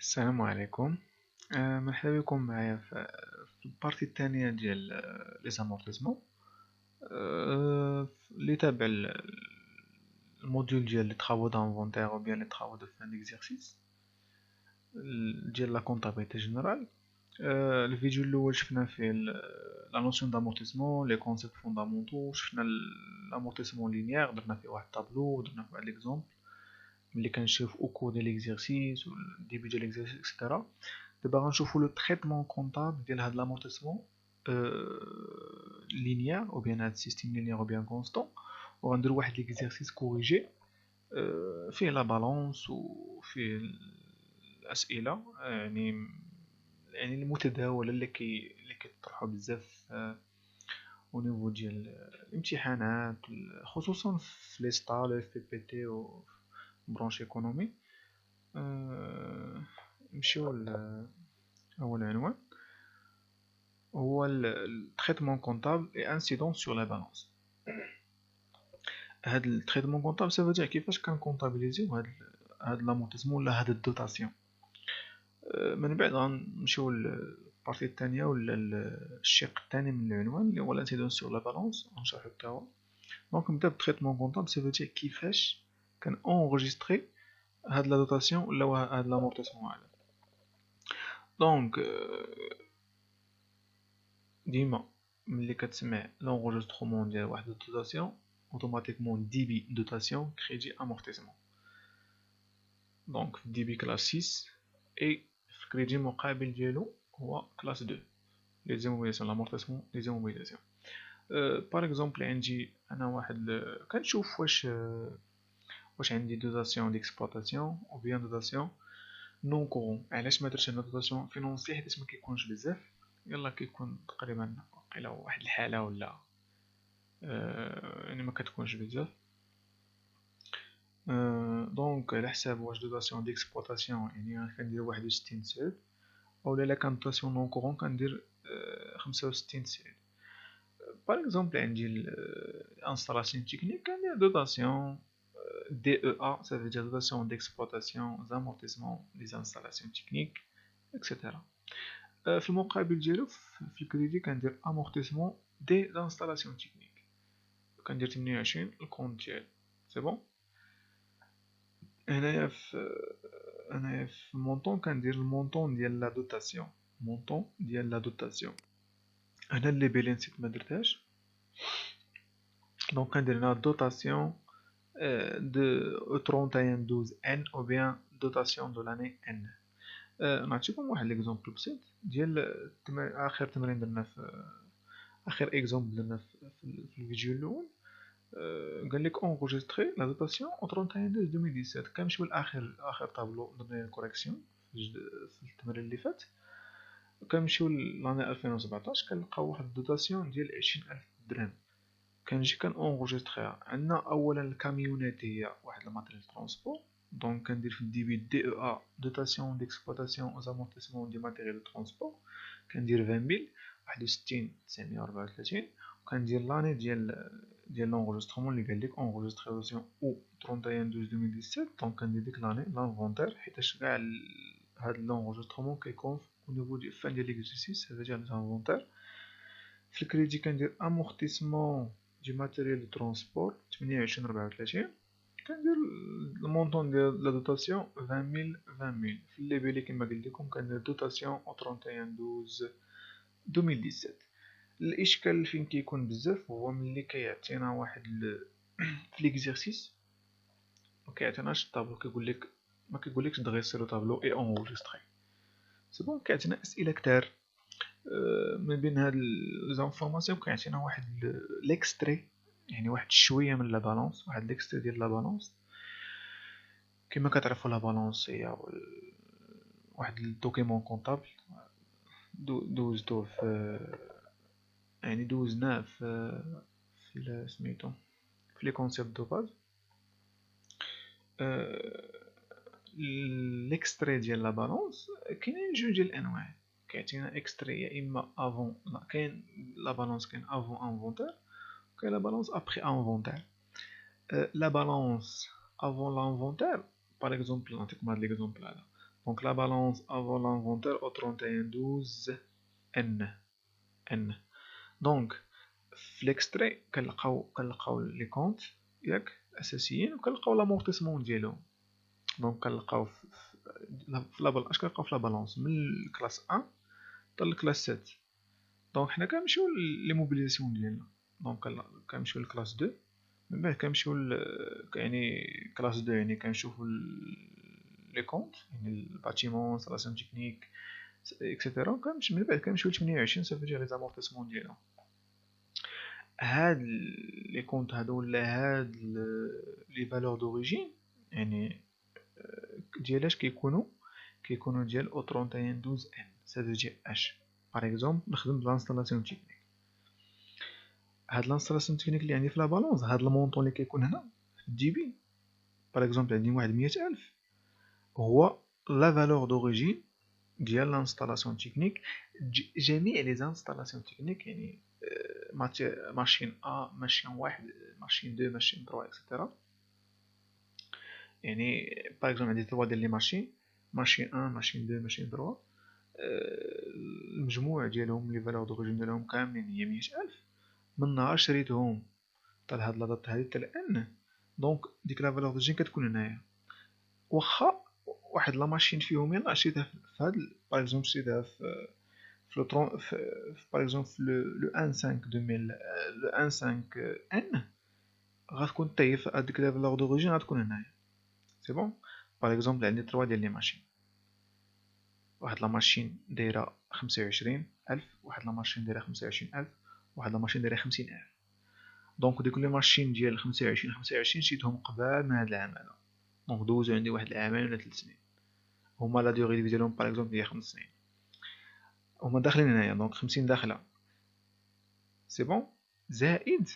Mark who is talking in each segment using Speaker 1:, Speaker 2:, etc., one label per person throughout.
Speaker 1: السلام عليكم. مرحبا بكم معايا في البارتي الثانية ديال لي زامورتيزمون اللي تابع الموديول ديال لي طرافو دانفونتير او بيان لي طرافو دو فان ديكزارسيس ديال لا كونطابيلتي جينيرال. الفيديو الاول شفنا فيه لا نوسيون دامورتيزمون لي كونسيبت فوندامونتو، شفنا لامورتيزمون لينيير، درنا فيه واحد الطابلو، درنا فيه واحد ليكزومبل ملي كنشوف او كور ديال ليكزارسيس و الديبي ديال ليكزارسيس اكسيتيرا. دابا غنشوفو لو تريتمون كونطابل ديال هاد لامورتيسمون لينيير او بيان هاد السيستيم لينيير او بيان كونستون، وغندير واحد ليكزارسيس كوريجي فيه لا بالونس وفيه الاسئله يعني المتداوله اللي كيطرحوا بزاف او نيفو ديال الامتحانات، خصوصا في لي ستال في بي تي و برونش ايكونومي. نمشيو اول عنوان هو التريتمون كونطابل اي انسيدونس سور لا بالانس. هاد التريتمون كونطابل سافو دير كيفاش كنكونطابيليزيو هاد لامونتيزمون ولا هاد الدوتاسيون. من بعد غنمشيو للبارتي الثانيه ولا الشق الثاني من العنوان اللي هو الانسيدونس سور لا بالانس، غنشرحو حتى هو. دونك نبدا بالتريتمون كونطابل سافو دير كيفاش كان اونغيستري هاد لا دوتاسيون ولا هاد لامورتيزمون هذا. دونك ديما ملي كتسمع لونغوجسترومون ديال واحد الدوتاسيون اوتوماتيكمون ديبي دوتاسيون كريدي امورتيزمون. دونك في ديبي كلاس 6 اي في كريدي مقابل ديالو هو كلاس 2 لي زيموبيليزاسيون لامورتيزمون لي زيموبيليزاسيون. باغ اكزومبل عندي انا واحد كنشوف واش عندي دوتاسيون ديكسبلوطاسيون او بيان دوتاسيون نون كورون. علاش ما درتش انا دوتاسيون فينونسي؟ حيت ما كيكونش بزاف، يلا كيكون تقريبا واقيلا واحد الحاله ولا يعني ما كتكونش بزاف. دونك على حساب واش دوتاسيون ديكسبلوطاسيون يعني كندير 61 سعود، اولا الا كان دوتاسيون نون كورون كندير 65 سعود. باغ اكزومبل عندي الانستالاسيون تكنيك كندير دوتاسيون دي او ا، ça veut dire dotation d'exploitation amortissement des installations techniques etc. في المقابل ديالو في الكريدي كندير امورتيسمون دي انستالاسيون تكنيك، كندير 28 الكونت ديالي سي بون. هنايا في المونطون كندير المونطون ديال لا دوتاسيون، مونطون ديال لا دوتاسيون. هنا اللي بيلي نسيت ما درتهاش، دونك كندير هنا دوتاسيون دو 3112 ان او بيان دوتاسيون دو لاني ان. نعطيكم واحد ليكزومبل بسيط ديال اخر تمرين درنا في اخر اكزومبل درنا في الفيديو الاول. قال لك اونغيستري لا دوتاسيون او 31 2017. كنمشيو لاخر طابلو درنا الكوريكسيون في التمرين اللي فات، كنمشيو لاني 2017 كنلقاو واحد الدوتاسيون ديال 20000 درهم. كنجي اونغيستريها. عندنا اولا الكاميونيت هي واحد الماتريال ترونسبور، دونك كندير في الديبي دي او ا دوتاسيون ديكسبلوطاسيون او امورتيسمون دي ماتيريال ترونسبور، كندير 20000 61 934، وكندير لاني ديال لونغيسترومون اللي قال لك اونغيستراسيون او 31 12 2017. دونك كندير ديك لاني لانفونتير، حيتاش كاع هاد لونغيسترومون كيكون او نيفو ديال فان ديال ليكزيرسيس، هذا ديال لانفونتير. في الكريدي كندير امورتيسمون دي ماتيريال دو ترونسبور 28 34، كندير المونطون ديال لا دوتاسيون 20000. في الليبيلي كما قلت لكم كندير دوتاسيون او 31 12 2017. الاشكال فين كيكون بزاف هو ملي كيعطينا واحد في ليكزيرسيس ما كيعطيناش الطابلو، كيقول لك ما كيقولكش دغيسي لو طابلو اي اونغيستري سي بون. كيعطينا اسئله كتار من بين هاد ليزانفورماسيون كيعطينا واحد ليكستري، يعني واحد شويه من لا بالانس، واحد ليكستري ديال لا بالانس. كما كتعرفوا لا بالانس هي واحد الدوكيمون كونطابل دوزتو في يعني دوزناه في سميتو في لي كونسيبت دو باز. ليكستري ديال لا بالانس كاينين جوج ديال الانواع. كيعطينا اكستري يا اما افون، كاين لا بالانس كاين افون انفونتير، كاين لا بالانس ابري انفونتير. لا بالانس افون لانفونتير باغ اكزومبل نعطيكم هاد ليكزومبل هذا. دونك لا بالونس افون لانفونتير او 3112 ان. دونك في ليكستري كنلقاو لي كونت ياك اساسيين، وكنلقاو لامورتيسمون ديالهم. دونك كنلقاو في اش كنلقاو في لا بالونس من الكلاس 1 حتى الكلاس 7. دونك حنا كنمشيو لي موبيليزاسيون ديالنا. دونك كنمشيو للكلاس 2، من بعد كنمشيو يعني كلاس 2 يعني كنشوفو لي كونت، يعني الباتيمون انستالاسيون تكنيك اكسيتيرا. كنمشي من بعد كنمشيو ل 28 صافي لي زامورتيسمون ديالهم. هاد لي كونت هادو ولا هاد لي فالور دوريجين يعني ديالاش كيكونوا ديال او 3112 ان. سا فو دير اش باغ اكزومبل نخدم بلانستالاسيون تكنيك. هاد لانستالاسيون تكنيك اللي عندي في لا بالونس، هاد المونطون اللي كيكون هنا في الدي بي باغ اكزومبل عندي واحد 100000 هو لا فالور دوريجين ديال لانستالاسيون تكنيك. جميع لي زانستالاسيون تكنيك يعني ماشين ا ماشين واحد ماشين 2 ماشين 3 اكسيتيرا. يعني باغ اكزومبل عندي 3 ديال لي ماشين 1 ماشين 2 ماشين 3، المجموع ديالهم لي فالور دوريجين ديالهم كاملين هي 100000. من نهار شريتهم حتى لهاد لا دات هادي حتى لان دونك ديك لا فالور دوريجين كتكون هنايا. واخا واحد لا ماشين فيهم يلاه شريتها في هاد باغ اكزومبل شريتها في لو طرون باغ اكزومبل في لو 1.5 لو 1.5 ان، غتكون حتى هي في هاديك لا فالور دوريجين غتكون هنايا. سي بون. باغ اكزومبل عندي 3 ديال لي ماشين، واحد لا ماشين دايره 25000، واحد لا ماشين دايره 25000، واحد لا ماشين دايره 50000. دونك ديك لي ماشين ديال 25 شريتهم قبل من هاد العام هذا. دونك دوزو عندي واحد العامين ولا 3 سنين، هما لا ديوغي ديالهم باغ اكزومبل هي 5 سنين، هما داخلين هنايا. دونك 50 داخله سي بون. زائد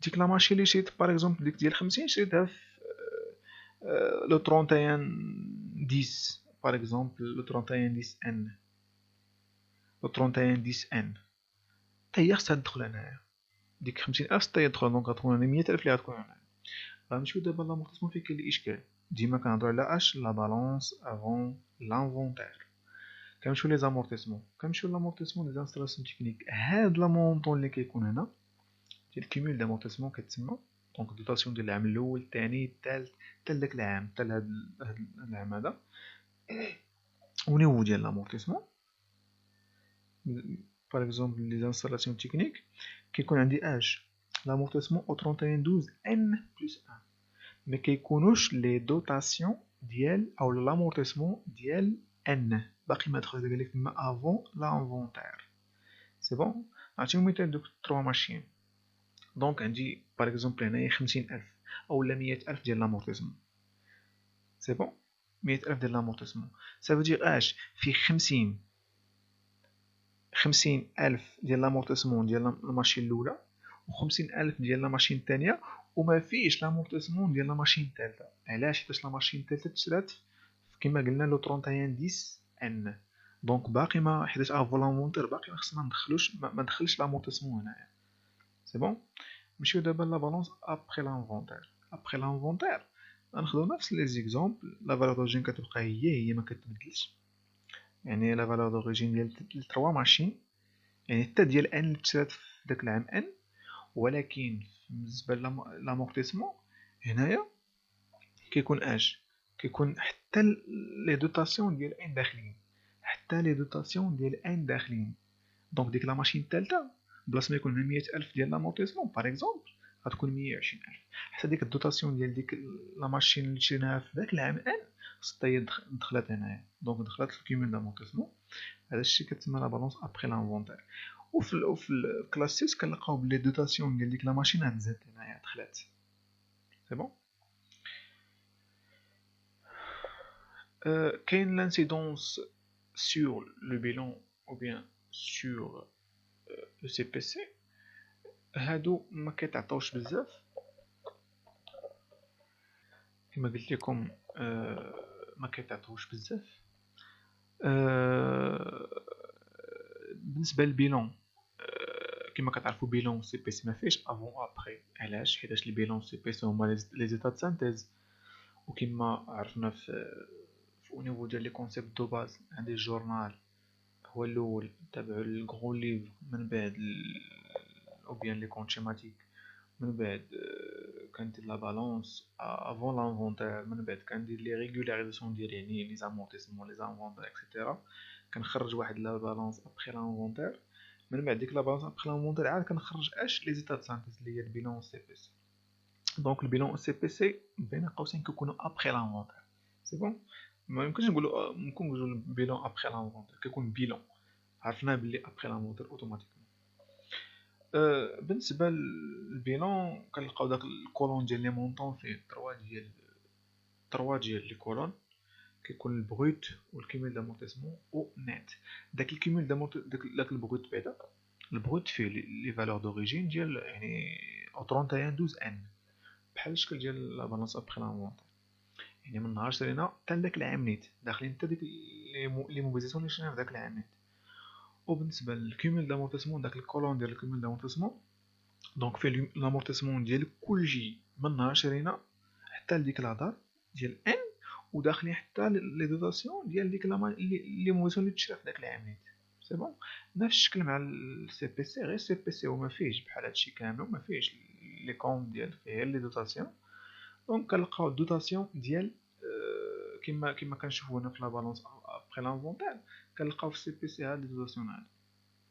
Speaker 1: ديك لا ماشين اللي شريت باغ اكزومبل ديك ديال 50 شريتها في لو 31 10 باغ اكزومبل لو 31 10 ان، لو 31 10 ان حتى هي خصها تدخل هنايا. ديك 50000 حتى هي تدخل، دونك غتكون هنا 100000 اللي غتكون هنايا. غنمشيو دابا لامورتيسمون فين كاين الاشكال. ديما كنهضروا على اش لا بالونس افون لانفونتير. كنمشيو لي زامورتيسمون، كنمشيو لامورتيسمون دي انستالاسيون تكنيك. هاد لا مونطون اللي كيكون هنا ديال كيمول دامورتيسمون كتسمى. دونك دوتاسيون ديال العام الاول الثاني الثالث حتى لداك العام حتى لهاد العام هذا. ونيفو ديال لامورتيسمون باغ اكزومبل لي زانستالاسيون تكنيك كيكون عندي اج لامورتيسمون او 3112 ان بلس 1. ما كيكونوش لي دوتاسيون ديال او لامورتيسمون ديال ان باقي ما دخل. قال لك تما افون لانفونتير. سي بون. نعطيكم مثال دوك 3 ماشين. دونك عندي باغ اكزومبل هنايا 50000 اولا 100000 ديال لامورتيسمون. سي بون. 100000 ديال لامورتيسمون سا فو دير اش في 50000 ديال لامورتيسمون ديال الماشين الاولى و50000 ديال لا ماشين الثانيه، وما فيش لامورتيسمون ديال لا ماشين الثالثه. علاش؟ حيت لا ماشين الثالثه تشرات كما قلنا لو 31 10 ان. دونك باقي ما حيت افون لانفونتير باقي ما خصنا ندخلوش ما ندخلش لامورتيسمون هنايا. سي بون. نمشيو دابا لا بالونس ابري لانفونتير. ابري لانفونتير غناخدو نفس لي زيكزامبل. لا فالور دوريجين كتبقى هي ما كتبدلش، يعني لا فالور دوريجين ديال 3 ماشين يعني حتى ديال ان اللي تشرات في داك العام ان. ولكن بالنسبه لامورتيسمون هنايا كيكون اش كيكون حتى لي دوتاسيون ديال ان داخلين، حتى لي دوتاسيون ديال ان داخلين. دونك ديك لا ماشين الثالثه بلاص ما يكون هنا 100000 ديال لامورتيسمون باغ اكزومبل غتكون 120000. حتى ديك الدوتاسيون ديال ديك لا ماشين اللي شريناها في داك العام ان خصها هي دخلت هنايا. دونك دخلت في الكيمول دامورتيسمون. هذا الشيء كتسمى لا بالونس ابري لانفونتير. وفي الكلاس 6 كنلقاو بلي دوتاسيون ديال ديك لا ماشين هزات هنايا دخلات. سي بون. كاين لانسيدونس sur le bilan ou bien sur le CPC. هادو ما كيتعطاوش بزاف كما قلت لكم. ما كيتعطاوش بزاف. بالنسبه للبيلون كما كتعرفوا بيلون سي بي سي ما فيش افون ابري. علاش؟ حيت البيلون سي بي سي هما لي زيتا د سانتيز، وكما عرفنا في au niveau ديال لي كونسيبت دو باز عندي الجورنال هو الاول، تابعو الغرو ليفر، من بعد او بيان لي كونت شيماتيك، من بعد كندير لا بالونس افون لانفونتير، من بعد كندير لي ريغولاريزاسيون ديالي يعني لي زامورتيسمون لي زانفونتير اكسيتيرا، كنخرج واحد لا بالونس ابخي لانفونتير، من بعد ديك لا بالونس ابخي لانفونتير عاد كنخرج اش لي زيتاب سانتيز اللي هي البيلون سي بي سي. دونك البيلون سي بي سي بين قوسين كيكونوا ابخي لانفونتير، سي بون. ما يمكنش نقولوا ممكن نقولوا البيلون ابخي لانفونتير، كيكون بيلون عرفنا بلي ابخي لانفونتير اوتوماتيكمون. بالنسبه للبيلون كنلقاو داك الكولون ديال لي مونطون فيه 3 ديال لي كولون، كيكون البروت والكيميل دامورتيسمون و نيت. داك الكيميل داك البروت بعدا، البروت فيه لي فالور دوريجين ديال يعني او 31 ان بحال الشكل ديال لا بالانس ابخي لانفونتير، يعني من نهار شرينا حتى لداك العام نيت داخلين حتى ديك لي موبيزاسيون اللي شرينا في داك العام نيت. وبالنسبه للكيميل دامورتيسمون داك الكولون ديال الكيميل دامورتيسمون دونك فيه لامورتيسمون ديال كلشي من نهار شرينا حتى لديك لا ديال ان، وداخلين حتى لي دوتاسيون ديال ديك لي موسيون اللي تشرا في داك العام نيت، سي بون. نفس الشكل مع السي بي سي، غير السي بي سي وما فيهش بحال هادشي كامل، وما فيهش لي كوم ديال فيه لي دوتاسيون. دونك كنلقاو الدوتاسيون ديال كما كنشوفوا هنا في لا بالونس ابري لانفونتير، كنلقاو في السي بي سي هاد لي دوتاسيون هادو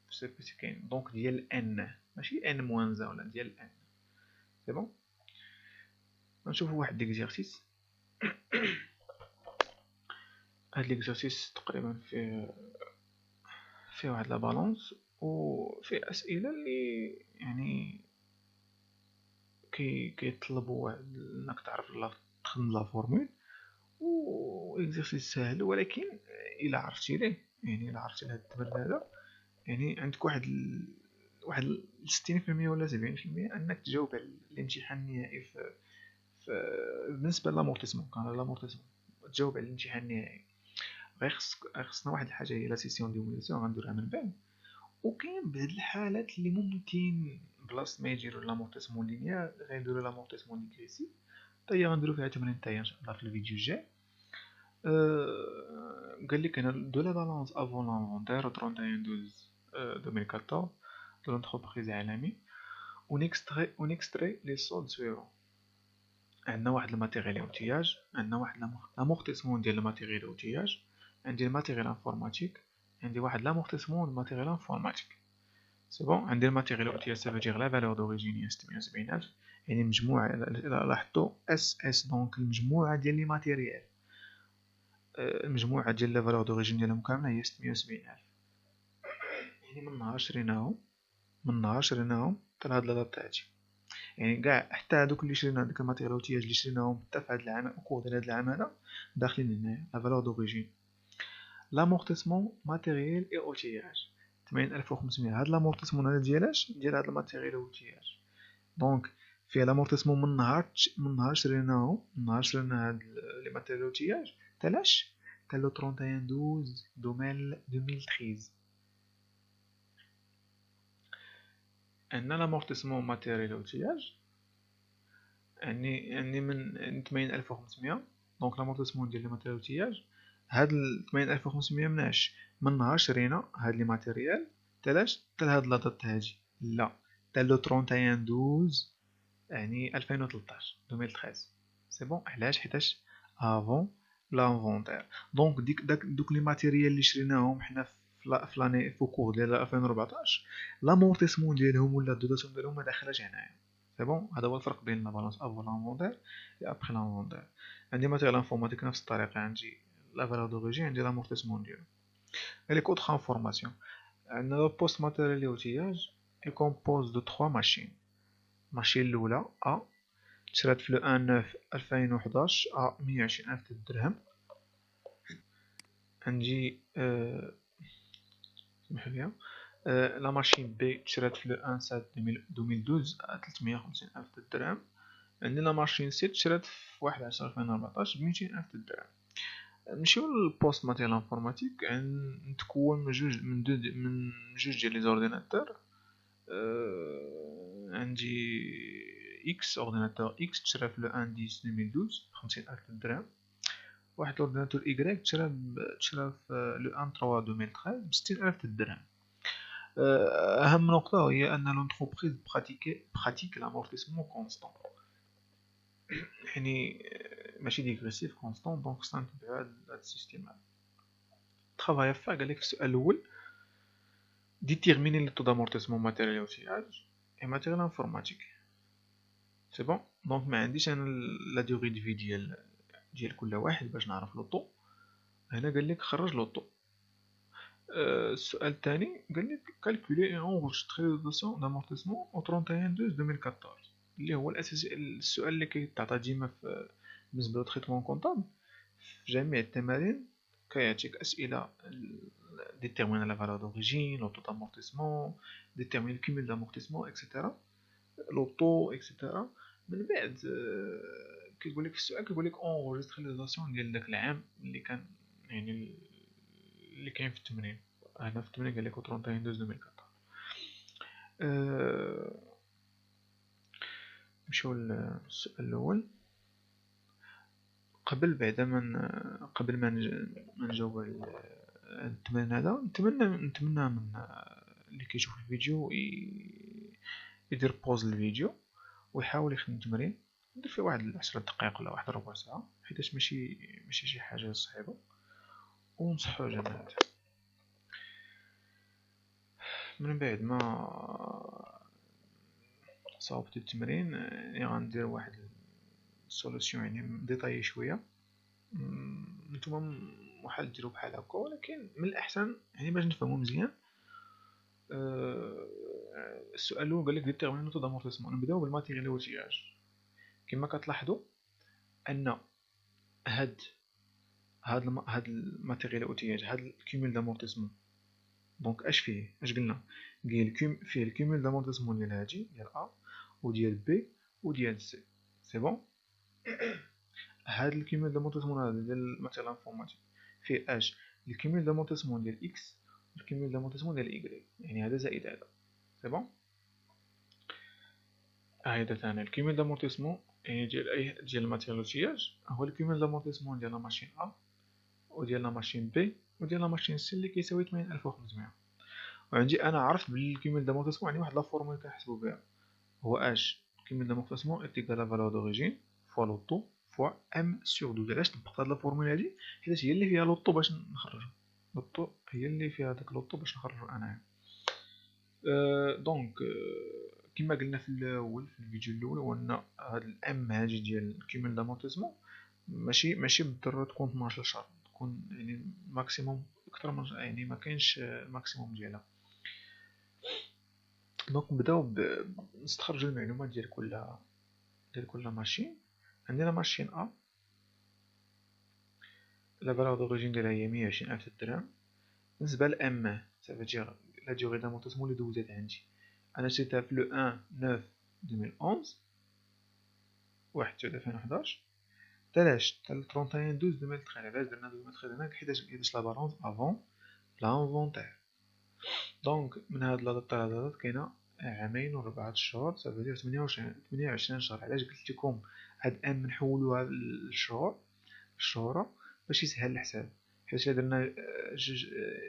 Speaker 1: في السي بي سي كاين، دونك ديال ان ماشي ان موان زا ولا ديال ان، سي بون. نشوفوا واحد ليكزيرسيس. هاد ليكزيرسيس تقريبا فيه واحد لا بالونس وفيه اسئله اللي يعني كيطلبوا واحد انك تعرف تخدم لا فورمول، و اكزرسيس سهل، ولكن الا عرفتي ليه يعني الا عرفتي لهاد التمرين هذا يعني عندك واحد 60% ولا 70% انك تجاوب على الامتحان النهائي في بالنسبه لامورتيسمون. كان لامورتيسمون تجاوب على الامتحان النهائي، غير خصنا واحد الحاجه هي لا سيسيون ديموليسيون غنديرها من بعد. وكاين بعض الحالات اللي ممكن بلاصه ما يديروا لامورتيسمون لينيير غيديروا لامورتيسمون ديغريسيف، حتى هي غنديروا فيها تمرين تاعي ان شاء الله في الفيديو الجاي. قال لك هنا دو لا بالانس افون لانفونتير 31/12/2014 de l'entreprise عالمي، ونكستري لي سولد سويفون. عندنا واحد الماتيريال اوتياج، عندنا واحد لامورتيسمون ديال الماتيريال اوتياج، عندي الماتيريال انفورماتيك، عندي واحد لامورتيسمون الماتيريال انفورماتيك، سي بون. عندي الماتيريال اوتياج سافو دير لا فالور دوريجين هي 670,000، يعني مجموعة لاحظتو اس دونك المجموعة ديال لي ماتيريال، المجموعة ديال لا فالور دوريجين ديالهم كاملة هي 670,000، يعني من نهار شريناهم حتى لهاد لا دات تاعتي، يعني كاع حتى هادوك اللي شرينا ديك الماتيريال اوتياج اللي شريناهم حتى في هاد العام او ديال هاد العام هذا داخلين هنايا لا فالور دوريجين. لامورتيسمون ماتيريال اي اوتياج 80,500، هاد لامورتيسمون هذا ديالاش ديال هاد الماتيريال اوتياج، دونك فيه لامورتيسمون من نهار شريناهم، من نهار شرينا هاد لي ماتيريال اوتياج تالاش حتى لو 31/12/2013. عندنا لامورتيسمون ماتيريال اوتياج يعني من 80,500، دونك لامورتيسمون ديال لي ماتيريال اوتياج هاد 80,500 مناش من نهار شرينا هاد لي ماتيريال تالاش حتى لهاد لا دات هادي، لا حتى لو 31/12 يعني 2013 سي بون. علاش؟ حيتاش افون لانفونتير، دونك دوك لي ماتيريال اللي شريناهم حنا في لاني فوكور ديال 2014 لامورتيسمون ديالهم ولا الدوتاسيون ديالهم ما داخلاش هنايا، سي بون. هذا هو الفرق بين لا بالانس افون لانفونتير و ابخي لانفونتير. عندي ماتيريال انفورماتيك نفس الطريقه، عندي لا فالور دوريجين، عندي لامورتيسمون ديالو. لي كود انفورماسيون عندنا لو بوست ماتيريال اوتياج اي كومبوز دو 3 ماشين. ماشين الاولى ا تشرات في لو 1/9/2011 ا 120,000 درهم. عندي سمحوا لي لا ماشين بي تشرات في لو 1/7/2012 ا 350,000 درهم. عندي لا ماشين سي تشرات في 1/10/2014 ب200,000 درهم. نمشيو للبوست ماتيريال انفورماتيك، نتكون من جوج ديال لي زورديناتور. عندي اكس اورديناتور اكس تشرا في لو 1/10/2012 50,000 درهم، واحد لورديناتور إيكغيك تشرا في لو 1 3 2013 ب60000 درهم. أهم نقطة هي أن لونتربريز براتيك لامورتيسمون كونستون، يعني ماشي ديغريسيف كونستون. دونك خصنا نتبعو هاد السيستيم هذا. ترافاي فا قالك في السؤال الأول ديتيرميني لو طو دامورتيسمون ماتيريال اوتياج اي ماتيريال انفورماتيك. سي بون. دونك ما عنديش انا لا دوغي دو في ديال كل واحد باش نعرف لو طو. هنا قالك خرج لو طو. السؤال الثاني قالك كالكولي اي انغوستري لو دوسيون دامورتيسمون او 31/12/2014 اللي هو الاساسي. السؤال اللي كيتعطى ديما بالنسبه لو تريتمون كونطابل في جميع التمارين كيعطيك اسئله déterminer la valeur d'origine, le taux d'amortissement, déterminer le cumul d'amortissement, etc. l'auto, etc. من بعد كيقول لك في السؤال كيقول لك اونغوجيستري لي زاسيون ديال داك العام اللي كان، يعني اللي كاين في التمرين. هنا في التمرين قال لك 31/12/2014. نمشيو للسؤال الاول. قبل ما نجاوب التمرين هذا، نتمنى من اللي كيشوف الفيديو يدير بوز للفيديو ويحاول يخدم التمرين، ندير فيه واحد 10 دقائق ولا واحد ربع ساعة، حيتاش ماشي شي حاجة صعيبة، ونصحو جماعة. من بعد ما صاوبت التمرين يعني غندير واحد السوليسيون يعني ديطايي شوية. نتوما محال ديرو بحال هكا، ولكن من الأحسن يعني باش نفهمو مزيان. السؤال الاول قال لك ديتيرميني لو طو دامورتيسمون. نبداو بالماتيريال اوتياج. كما كتلاحظوا ان هاد الماتيريال اوتياج، هاد الكيمول دامورتيسمون، دونك اش قلنا فيه الكيمول دامورتيسمون ديال هادي ديال ا وديال بي وديال سي. سي بون. هاد الكيمول دامورتيسمون هذا ديال الماتيريال انفورماتيك فيه اش الكيمول دامورتيسمون ديال اكس والكيمول دامورتيسمون ديال ايكغيك، يعني هذا زائد هذا. سي بون. هيدا ثاني الكيمول دامورتيسمون يعني ديال الماتيريال اوتياج هو الكيمول دامورتيسمون ديال لا ماشين ا وديال لا ماشين بي وديال لا ماشين سي اللي كيساوي 80500. وعندي انا عرفت بلي الكيمول دامورتيسمون عندي واحد لا فورمول كنحسبو بها، هو اش الكيمول دامورتيسمون ايكال لا فالور دوريجين فوا لو طو فوا ام سور 12. علاش طبقت هاد لا فورمول هادي؟ حيت هي اللي فيها لو طو باش نخرجو لو هي اللي فيها داك لو طو باش نخرجو انايا. دونك كما قلنا في الاول في الفيديو الاول، هو ان هاد الام هادي ديال الكيمول دامورتيسمون ماشي بالضروره تكون 12 شهر، تكون يعني ماكسيموم اكثر من، يعني ما كاينش الماكسيموم ديالها. دونك نبداو نستخرجوا المعلومات ديال كل ماشين. عندنا ماشين ا لا فالور دوريجين ديالها هي 120000 درهم. بالنسبه لام صافي دير لا ديوغي دامورتيسمون اللي دوزات عندي، انا شريتها في لو 1/9/2011 1/9/2011 تالاش تا 31/12/2013. علاش درنا 2013 هناك؟ حيتاش لا بالونس افون لانفونتير. دونك من هاد لا دات لهاد لا دات كاينه عامين و4 شهور، صافي دير 28 شهر. علاش قلت لكم هاد ام نحولوها للشهورة باش يسهل الحساب؟ حيت الا درنا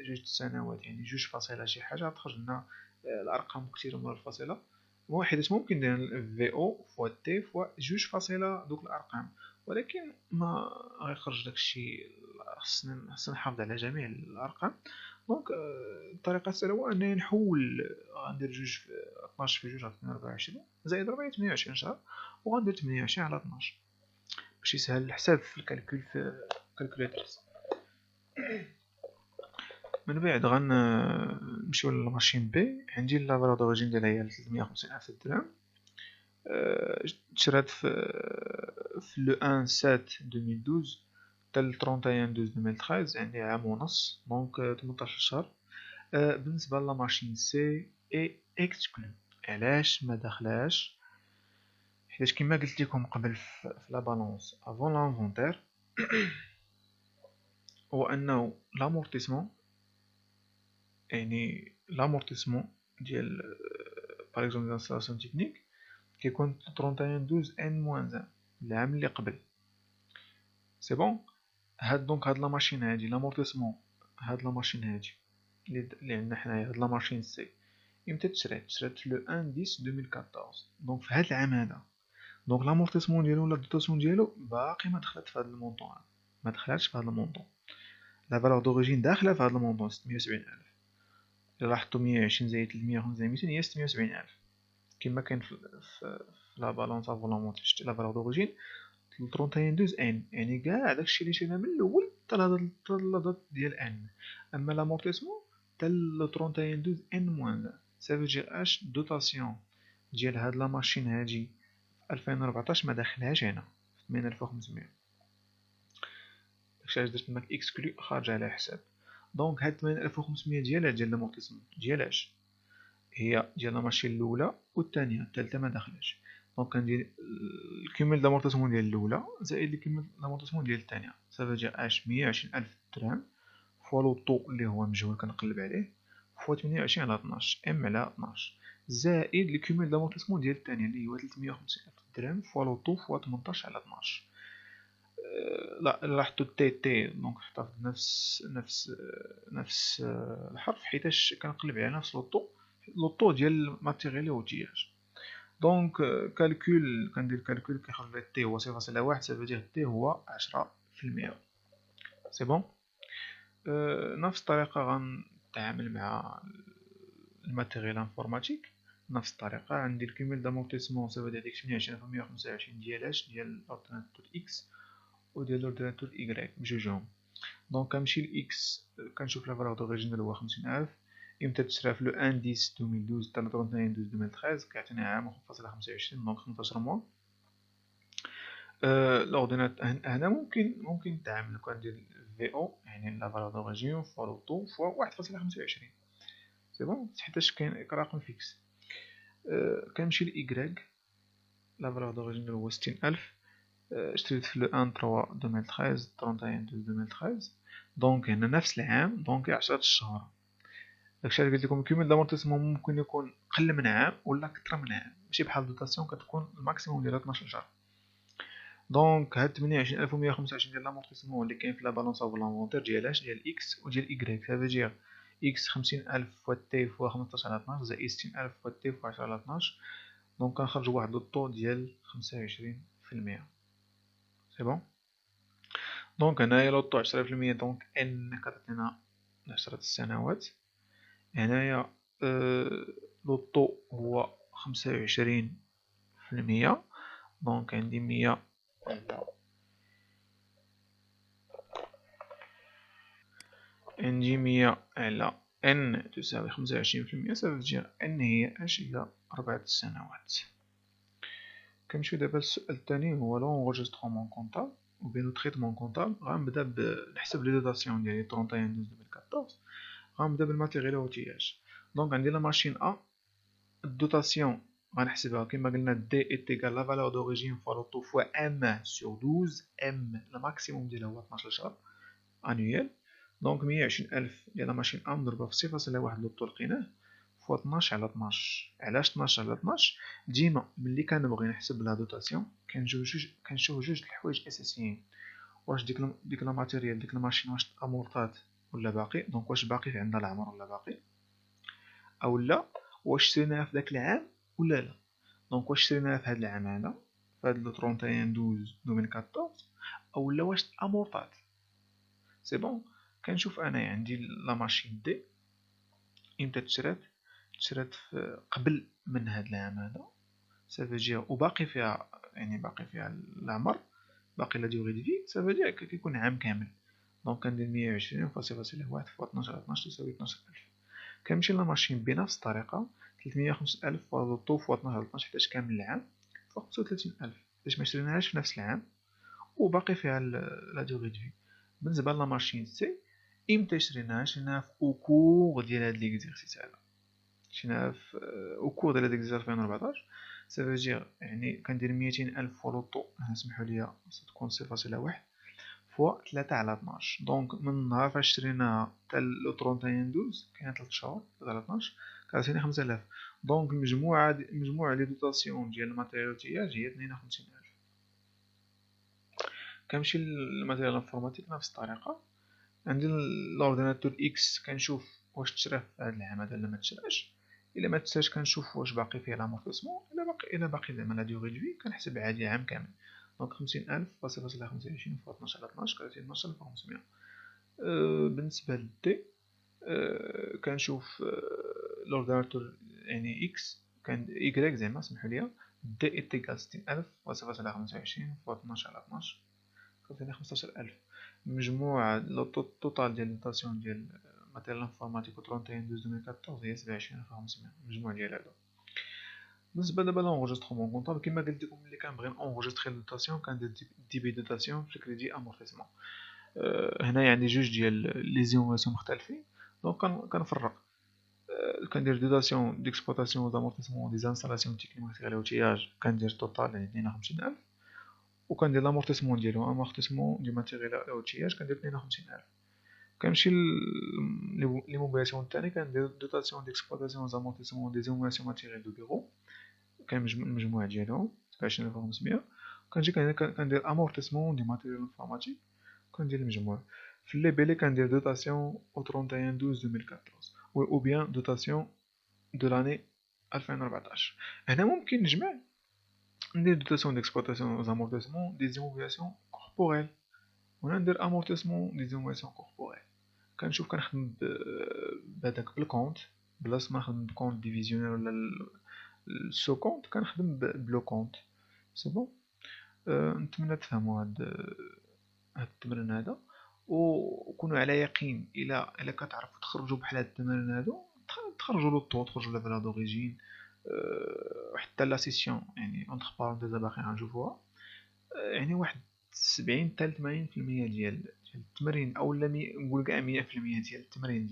Speaker 1: جوج سنوات يعني 2 شي حاجه غتخرج لنا الارقام كثيره من الفاصله. حيت ممكن ندير في او فوا تي فوا 2 دوك الارقام، ولكن ما غيخرج داكشي. خصنا نحافظ على جميع الارقام. دونك الطريقه السهله هو انني نحول، غندير 12 في 2 غتكون 24 زائد 4 28 شهر، وغندير 28 على 12 باش يسهل الحساب في الكالكول في الكالكوليتر. من بعد غنمشيو للماشين بي. عندي لا فالور دوريجين ديالها هي 350000 درهم. تشرات في لو 1/7/2012 حتى ل 31/12/2013، عندي عام ونص، دونك 18 شهر. بالنسبه لا ماشين سي اي اكسكلو. علاش ما داخلاش؟ حيت كما قلت لكم قبل في لا بالونس افون لانفونتير، هو انه لامورتيسمون، يعني لامورتيسمون ديال باغ اكزومبل انستالاسيون تكنيك كيكون 31/12/N-1 العام اللي قبل. سي بون. هاد لا ماشين هادي لامورتيسمون، هاد لا ماشين هادي اللي عندنا حنايا، هاد لا ماشين سي امتى تشرات لو 1 10 2014. دونك في هاد العام هذا، دونك لامورتيسمون ديالو ولا الدوتاسيون ديالو باقي ما دخلت في هاد المونطون هذا، ما دخلاتش في هاد المونطون. لا فالور دوريجين داخله في هاد المونطون 670000. الا لاحظتو 120 زائد 300 زائد 200 هي 670000 كما كاين في لا بالونس افولامون. شتي لا فالور دوريجين 3112 ان، يعني كاع داكشي اللي شرينا من الاول حتى لا دات ديال ان. اما لامورتيسمون حتى 3112 ان موان 1 سافو دير اش دوتاسيون ديال هاد لا ماشين هادي 2014 ما داخلهاش هنا 8500. داكشي علاش درت لك اكسكلو خارج على حساب. دونك هاد 8500 ديال لامورتيسمون ديالاش هي ديال لا ماشين الاولى والثانيه، الثالثه ما داخلاش. دونك كندير الكيميل دامورتيسمون ديال الاولى زائد الكيميل دامورتيسمون ديال الثانيه، صافي جا اش 120000 درهم فوا لو طو اللي هو مجهول كنقلب عليه فوا 28 على 12 ام على 12 زائد الكيميل دامورتيسمون ديال الثانيه اللي هو 350000 درهم فوا لو طو فوا 18 على 12. لا لاحظتوا تي دونك حطها في نفس الحرف حيتاش كنقلب على نفس لوطو ديال الماتيريال اوتياج. دونك كالكول كندير كالكول كيخرج لي تي هو 0.1 سافو دير تي هو 10%. سي بون. نفس الطريقه غنتعامل مع الماتيريال انفورماتيك. نفس الطريقه عندي الكيميل دامورتيسمون سافو دير ديك 28 ديالاش ديال الاورديناتور اكس وديال الاورديناتور إيكغيك بجوجهم. دونك كنمشي لإكس كنشوف لا فالور دوريجين هو 50000. امتى تشرا في لو 1 10 2012 حتى 31 12 2013 كيعطيني عام و5.25 دونك 15 موا. الاوردينات هنا ممكن نتعامل كندير في او يعني لا فالور دوريجين فوا لو طو فوا 1.25 سي بون حيتاش كاين رقم فيكس. كنمشي لإيكغيك لا فالور دوريجين هو 60000. اشتريت في لو 1 3 2013 31 12 2013 دونك هنا نفس العام دونك 10 الشهور. داكشي اللي قلت لكم الكيميل دامورتيسمون ممكن يكون قل من عام ولا كثر من عام، ماشي بحال دوتاسيون كتكون الماكسيموم ديالها 12 شهر. دونك هاد 28125 ديال لامورتيسمون اللي كاين في لا بالونس افولونتير ديالاش ديال اكس وديال ايكغيك سافو دير اكس 50000 فوا تي فوا 15 على 12 زائد 60000 فوا تي فوا 10 على 12 دونك كنخرجوا واحد لوطو ديال 25%. سي بون. دونك هنايا لوطو 10% دونك ان كتعطينا 10 السنوات. هنايا لوطو هو 25%. دونك عندي 100 على ان تساوي 25%. سافو ان هي اش هي 4 سنوات. كنمشيو دابا للسؤال الثاني هو لونغوجيسترومون كونطابل و بين تريتمون كونطابل. غنبدا نحسب لي دوطاسيون ديالي 31 12 2014. غنبدا بالماتيريال اوتياج. دونك عندي لا ماشين ا الدوتاسيون غنحسبها كما قلنا دي ايت ايكال لا فالور دوريجين فوا لو طو فوا ام سور 12. ام الماكسيموم ديالها هو 12 شهر انويال. دونك 120000 ديال لا ماشين ا مضروبه في 0.1 لو طو لقيناه فوا 12 على 12. علاش 12 على 12؟ ديما ملي كنبغي نحسب لا دوتاسيون كنشوف جوج الحوايج اساسيين. واش ديك لا ماتيريال ديك الماشين واش امورطات ولا باقي، دونك واش باقي عندها العمر ولا باقي، او لا واش شريناها في داك العام ولا لا. دونك واش شريناها في هاد العام هذا في هاد 31 12 2014 او لا واش امورطات. سي بون. كنشوف انايا عندي لا ماشين دي امتى تشرات قبل من هاد العام هذا سافو دير وباقي فيها يعني باقي فيها العمر باقي لا ديوغي دي في سافو دير كيكون عام كامل. دونك كندير 120 فاصلة واحد فوا 12 على 12 تساوي 12000. كنمشي لا ماشين بنفس الطريقه 305000 فوا لو طو فوا 12 على 12 حيتاش كامل العام فوا 35000 حيتاش ما شريناهاش في نفس العام وباقي فيها لا ديوغي دو في. بالنسبه لا ماشين سي امتى شريناها في اوكور ديال هاد ليكزيرسيس هذا. شريناها في اوكور ديال هاد ليكزيرسيس 2014 سافو دير يعني كندير 200000 فوا لو طو هنا سمحوا لي تكون 0.1 فوا 3 على 12. دونك من نهار فاش شريناها حتى لو 31 12 كاين 3 شهور 3 على 12 كتعطيني 5000. دونك مجموع لي دوطاسيون ديال الماتيريال تياج هي 52000. كنمشي للماتيريال انفورماتيك نفس الطريقه. عندي الاورديناتور اكس كنشوف واش تشرى في هذا العام هذا ولا ما تشراش. الا ما تشراش كنشوف واش باقي فيه لامورتيسمون. الا باقي زعما لا ديوغي دو في كنحسب عادي عام كامل. دونك 50000 فاصلة 25 فوا 12 على 12 30 12500. بالنسبه للدي كنشوف الاورديناتور يعني اكس كان ايكغيك زعما سمحوا لي. دي ايتيكال 60000 فاصلة 25 فوا 12 على 12 كتعطيني 15000. مجموع التوتال ديال الدوتاسيون ديال ماتيريال انفورماتيك و 31 12 2014 هي 27500 المجموع ديال هادو. بالنسبه دابا لونجسترومون كونطابل كما قلت لكم ملي كنبغي اونجستري دوتاسيون كندير ديبي دوتاسيون في الكريدي امورتيسمون. هنايا عندي جوج ديال لي زيمولاسيون مختلفين. دونك كنفرق كندير دوتاسيون ديكسبلوطاسيون دامورتيسمون دي انستالاسيون تكنيك ماتيريال اوتياج كندير توتال يعني 52000. وكندير لامورتيسمون ديالو امورتيسمون دي ماتيريال اوتياج كندير 52000. كنمشي لي موبيلاسيون الثاني كندير دوتاسيون ديكسبلوطاسيون زامورتيسمون دي زيمولاسيون ماتيريال دو بيرو كنجمع المجموع ديالهم 27500. كنجي كندير امورتيسمون دي ماتيريال انفورماتيك كندير المجموع. في لي بيلي كندير دوتاسيون او 31 12 2014 او بيان دوتاسيون دو لاني 2014. هنا ممكن نجمع ندير دوتاسيون ديكسبلوطاسيون زامورتيسمون دي زيموبيلاسيون كوربوريل وهنا ندير امورتيسمون دي زيموبيلاسيون كوربوريل. كنشوف كنخدم بهداك بالكونت بلاص ما نخدم بكونت ديفيزيونيل ولا السو كونت كنخدم بلو كونت. سي بون. نتمنى تفهموا هاد التمرين هذا وكونوا على يقين الا كتعرفوا تخرجوا بحال هاد التمارين هادو تخرجوا لو طو تخرجوا لا فالور دوريجين حتى لا سيسيون يعني اونتر بارونتيز باقي غنشوفوها يعني واحد 70 حتى 80% ديال التمرين او لا نقول كاع 100% ديال التمرين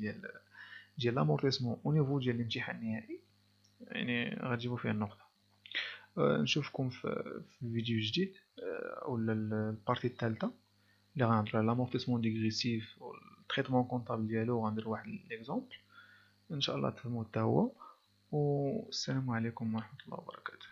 Speaker 1: ديال لامورتيسمون او نيفو ديال الامتحان النهائي يعني غتجيبوا فيه النقطه. نشوفكم في فيديو جديد ولا البارتي الثالثه اللي غنهضر على لامورتيسمون ديغريسيف والتريتمون كونطابل ديالو وغندير واحد ليكزومبل ان شاء الله تفهموا حتى هو. والسلام عليكم ورحمه الله وبركاته.